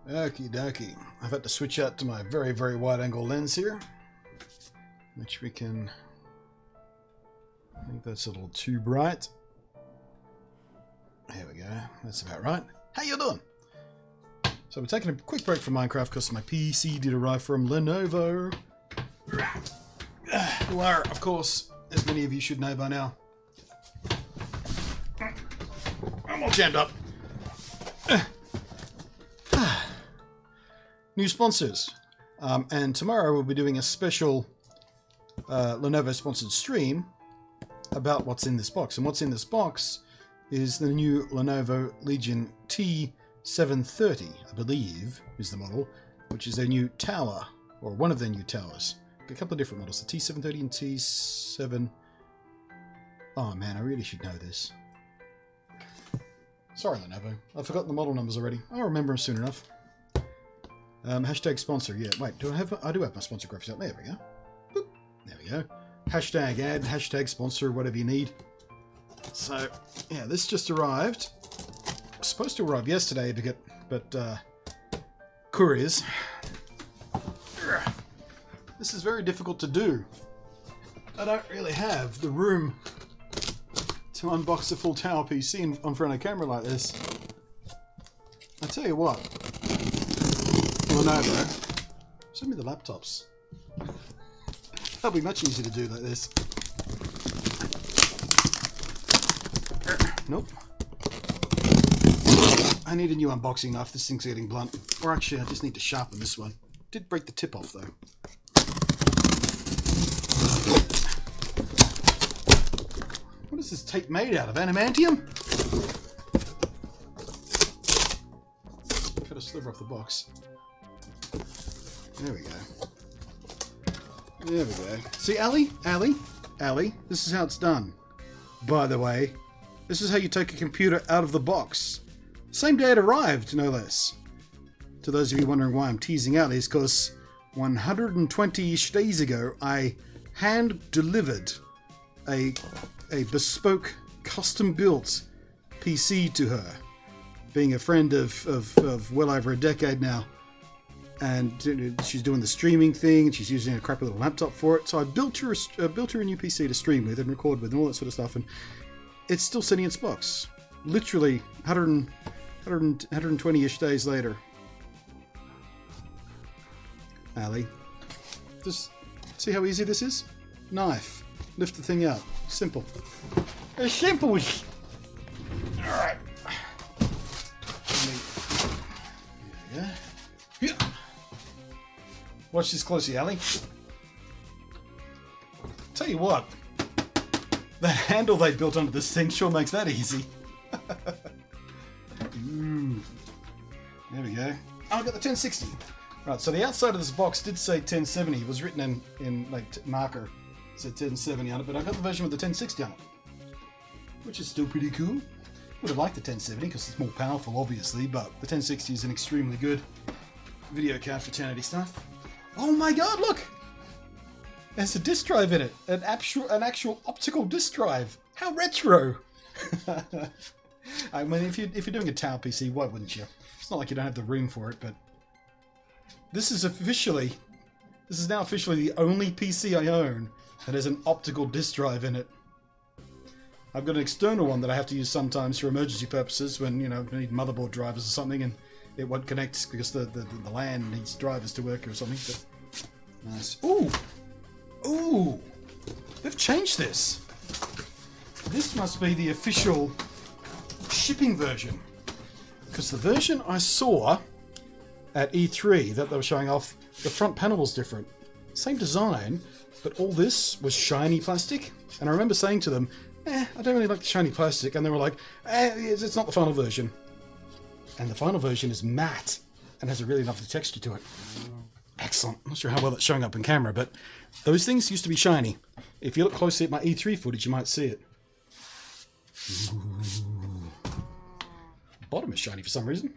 Okie dokie. I've had to switch out to my very, very wide angle lens here, which we can... I think that's a little too bright. There we go. That's about right. How you doing? So we're taking a quick break from Minecraft because my PC did arrive from Lenovo. Who are, of course, as many of you should know by now. I'm all jammed up. New sponsors. And tomorrow we'll be doing a special Lenovo sponsored stream about what's in this box. And what's in this box is the new Lenovo Legion T730, I believe, is the model, which is their new tower, or one of their new towers. A couple of different models, the T730 and T7... Oh man, I really should know this. Sorry, Lenovo. I've forgotten the model numbers already. I'll remember them soon enough. Hashtag sponsor, yeah. Wait, do I have... I do have my sponsor graphics up. There we go. Boop. There we go. Hashtag ad, hashtag sponsor, whatever you need. So, yeah, this just arrived. Supposed to arrive yesterday, but couriers. This is very difficult to do. I don't really have the room to unbox a full tower PC in front of a camera like this. I tell you what, Lenovo, send me the laptops. That'll be much easier to do like this. Nope. I need a new unboxing knife. This thing's getting blunt. Or actually, I just need to sharpen this one. Did break the tip off though. What is this tape made out of? Adamantium? Cut a sliver off the box. There we go. There we go. See, Ali, this is how it's done. By the way, this is how you take a computer out of the box. Same day it arrived, no less. To those of you wondering why I'm teasing Ali, is because 120-ish days ago, I hand-delivered a bespoke, custom-built PC to her, being a friend of well over a decade now. And she's doing the streaming thing, and she's using a crappy little laptop for it. So I built her a new PC to stream with and record with and all that sort of stuff. And it's still sitting in its box. Literally 120-ish days later. Ali, just see how easy this is? Knife. Lift the thing out. Simple. It's simple. Alright. There we go. Watch this closely, Ali. Tell you what, the handle they built onto this thing sure makes that easy. There we go. Oh, I got the 1060. Right, so the outside of this box did say 1070. It was written in like marker. It said 1070 on it, but I got the version with the 1060 on it, which is still pretty cool. Would have liked the 1070 because it's more powerful, obviously, but the 1060 is an extremely good video card for 1080 stuff. Oh my god, look! There's a disk drive in it. An actual optical disk drive. How retro! I mean, if you're doing a tower PC, why wouldn't you? It's not like you don't have the room for it, but this is now officially the only PC I own that has an optical disk drive in it. I've got an external one that I have to use sometimes for emergency purposes when, you know, I need motherboard drivers or something and it won't connect because the LAN needs drivers to work or something. But nice. Ooh! Ooh! They've changed this. This must be the official shipping version. Because the version I saw at E3 that they were showing off, the front panel was different. Same design, but all this was shiny plastic. And I remember saying to them, I don't really like the shiny plastic. And they were like, it's not the final version. And the final version is matte and has a really lovely texture to it. Excellent. I'm not sure how well it's showing up in camera, but those things used to be shiny. If you look closely at my E3 footage, you might see it. Ooh. Bottom is shiny for some reason.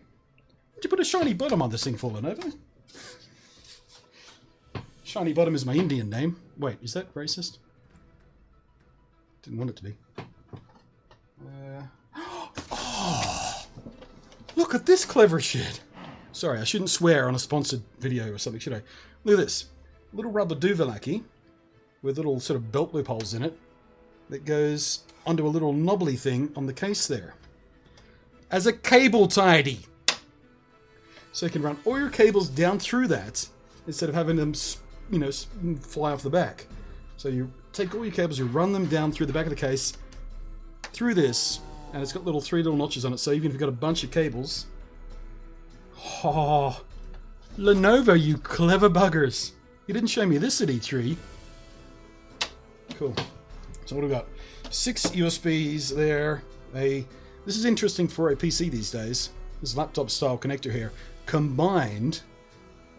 Why'd you put a shiny bottom on this thing for, Lenovo? Shiny bottom is my Indian name. Wait, is that racist? Didn't want it to be. Oh! Look at this clever shit. Sorry, I shouldn't swear on a sponsored video or something, should I? Look at this. Little rubber duvalacky with little sort of belt loop holes in it that goes onto a little knobbly thing on the case there. As a cable tidy. So you can run all your cables down through that instead of having them, you know, fly off the back. So you take all your cables, you run them down through the back of the case, through this, and it's got three little notches on it, so even if you've got a bunch of cables... Oh, Lenovo, you clever buggers. You didn't show me this at E3. Cool. So what do we got? 6 USBs there. This is interesting for a PC these days. This laptop style connector here. Combined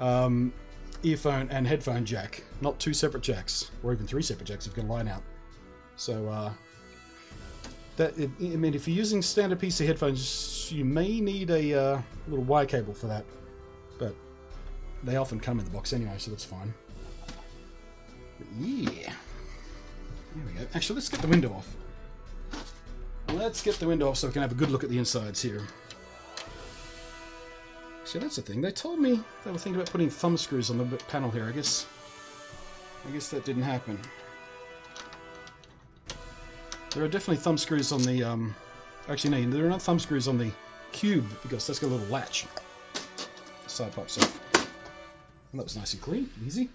earphone and headphone jack. Not 2 separate jacks. Or even 3 separate jacks if you can line out. So, I mean, if you're using standard PC headphones, you may need a little wire cable for that. But they often come in the box anyway, so that's fine. But yeah. There we go. Actually, let's get the window off. Let's get the window off so we can have a good look at the insides here. So that's the thing. They told me they were thinking about putting thumb screws on the panel here. I guess that didn't happen. There are definitely thumb screws on the... Actually, no, there are not thumb screws on the cube because that's got a little latch. The side pops off. Well, that was nice and clean. Easy.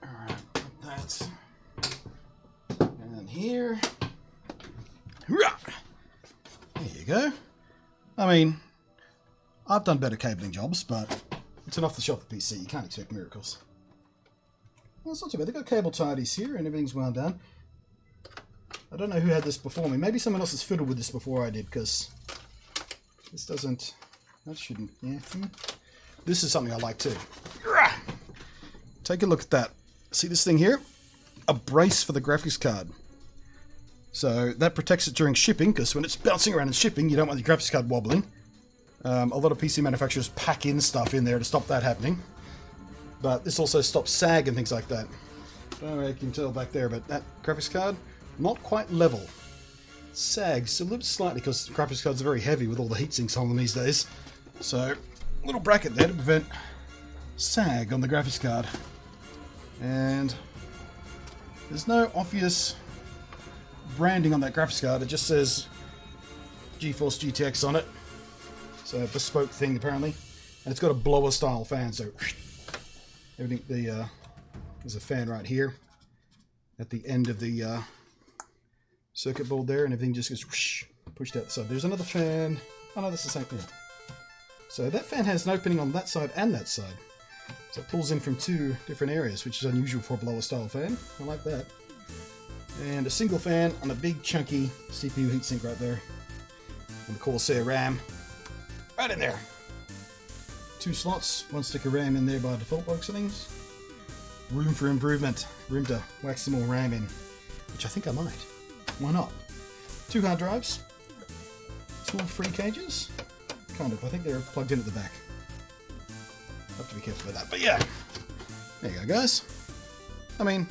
Alright, that's... And here... There you go. I mean, I've done better cabling jobs, but it's an off-the-shelf PC. You can't expect miracles. Well, it's not too bad. They've got cable tidies here and everything's wound down. I don't know who had this before me. Maybe someone else has fiddled with this before I did, because this doesn't... That shouldn't... Yeah. This is something I like too. Take a look at that. See this thing here? A brace for the graphics card. So that protects it during shipping, because when it's bouncing around and shipping, you don't want the graphics card wobbling. A lot of PC manufacturers pack in stuff in there to stop that happening. But this also stops sag and things like that. I don't know if you can tell back there, but that graphics card, not quite level. Sags a little slightly because graphics cards are very heavy with all the heatsinks on them these days. So, a little bracket there to prevent sag on the graphics card. And there's no obvious branding on that graphics card. It just says GeForce GTX on it. So a bespoke thing apparently. And it's got a blower style fan, so everything there's a fan right here at the end of the circuit board there, and everything just gets pushed out the side. There's another fan. Oh no, that's the same thing. So that fan has an opening on that side and that side. So it pulls in from 2 different areas, which is unusual for a blower style fan. I like that. And a single fan on a big chunky CPU heatsink right there. And the Corsair RAM. Right in there. 2 slots, 1 stick of RAM in there by default by things. Room for improvement. Room to whack some more RAM in. Which I think I might. Why not? 2 hard drives. Tool-free cages. Kind of. I think they're plugged in at the back. Have to be careful with that. But yeah. There you go, guys. I mean,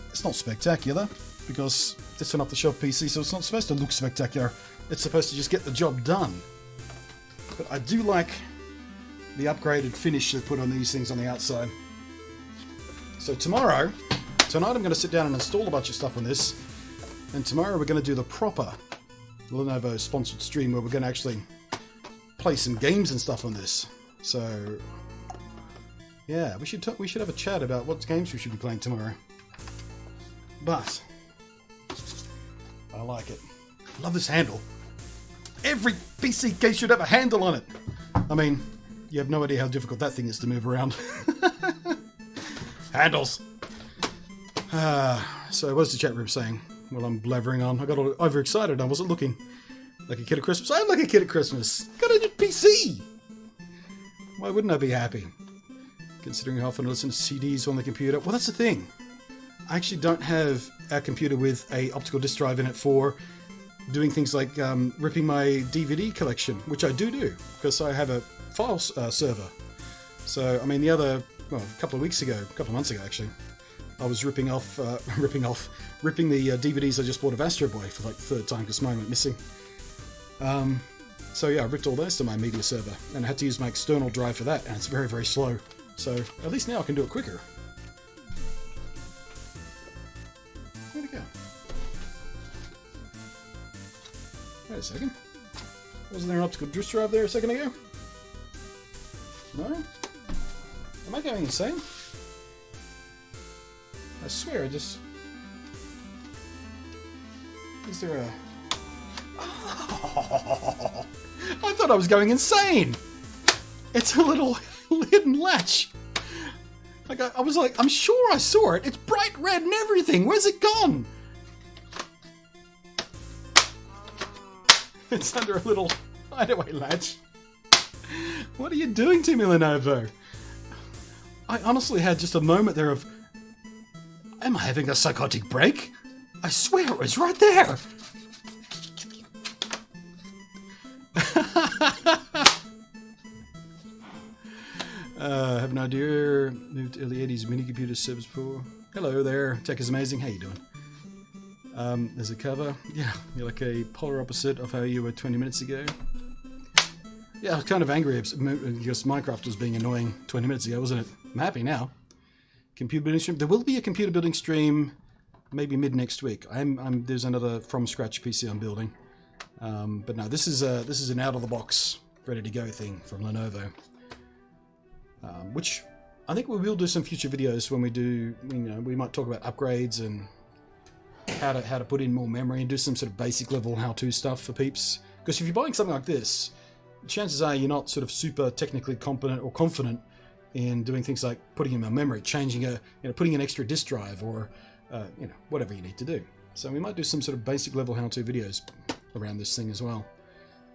it's not spectacular because it's an off-the-shelf PC, so it's not supposed to look spectacular. It's supposed to just get the job done. But I do like the upgraded finish they put on these things on the outside. So tonight I'm going to sit down and install a bunch of stuff on this. And tomorrow we're going to do the proper Lenovo sponsored stream where we're going to actually play some games and stuff on this. So yeah, we should have a chat about what games we should be playing tomorrow. But I like it. I love this handle. Every PC case should have a handle on it. I mean, you have no idea how difficult that thing is to move around. Handles. So what's the chat room saying? Well, I'm blathering on. I got all overexcited. I wasn't looking like a kid at Christmas. I'm like a kid at Christmas. Got a new PC. Why wouldn't I be happy? Considering how often I listen to CDs on the computer. Well, that's the thing. I actually don't have a computer with a optical disc drive in it for doing things like ripping my DVD collection, which I do because I have a file server. So, I mean, a couple of months ago actually, I was ripping the DVDs I just bought of Astro Boy for like the 3rd time because mine went missing. So yeah, I ripped all those to my media server, and I had to use my external drive for that, and it's very, very slow. So at least now I can do it quicker. Where'd it go? Wait a second. Wasn't there an optical disk drive there a second ago? No? Am I going insane? I swear I just... Is there a... Oh, I thought I was going insane! It's a little hidden latch. Like I was like, I'm sure I saw it. It's bright red and everything. Where's it gone? It's under a little hideaway latch. What are you doing to me, Lenovo? I honestly had just a moment there of... Am I having a psychotic break? I swear it was right there. Have no idea. Moved early 80s mini computer service before. Hello there. Tech is amazing. How you doing? There's a cover. Yeah, you're like a polar opposite of how you were 20 minutes ago. Yeah, I was kind of angry because Minecraft was being annoying 20 minutes ago, wasn't it? I'm happy now. Computer building stream. There will be a computer building stream maybe mid next week. There's another from scratch PC I'm building. But no, this is an out of the box, ready to go thing from Lenovo. Which I think we will do some future videos when we do. We might talk about upgrades and how to put in more memory and do some sort of basic level how-to stuff for peeps. Because if you're buying something like this, chances are you're not sort of super technically competent or confident in doing things like putting in more memory, changing putting an extra disk drive, or whatever you need to do. So we might do some sort of basic level how-to videos around this thing as well.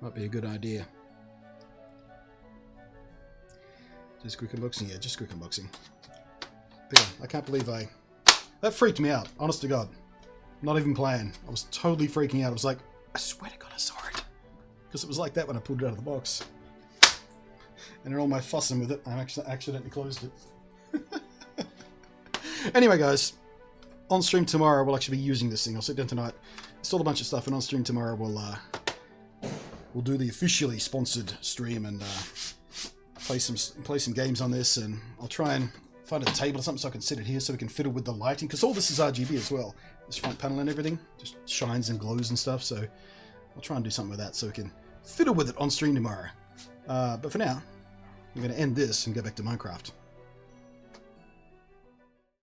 Might be a good idea. Just quick unboxing, yeah, just quick unboxing. But yeah, I can't believe that freaked me out, honest to God. Not even playing. I was totally freaking out. I was like, I swear to God I saw it. Because it was like that when I pulled it out of the box. And in all my fussing with it, I actually accidentally closed it. Anyway, guys, on stream tomorrow we'll actually be using this thing. I'll sit down tonight, install a bunch of stuff, and on stream tomorrow we'll do the officially sponsored stream and play some games on this, and I'll try and find a table or something so I can sit it here so we can fiddle with the lighting, because all this is RGB as well. This front panel and everything just shines and glows and stuff, so I'll try and do something with that so we can fiddle with it on stream tomorrow. But for now, I'm going to end this and go back to Minecraft.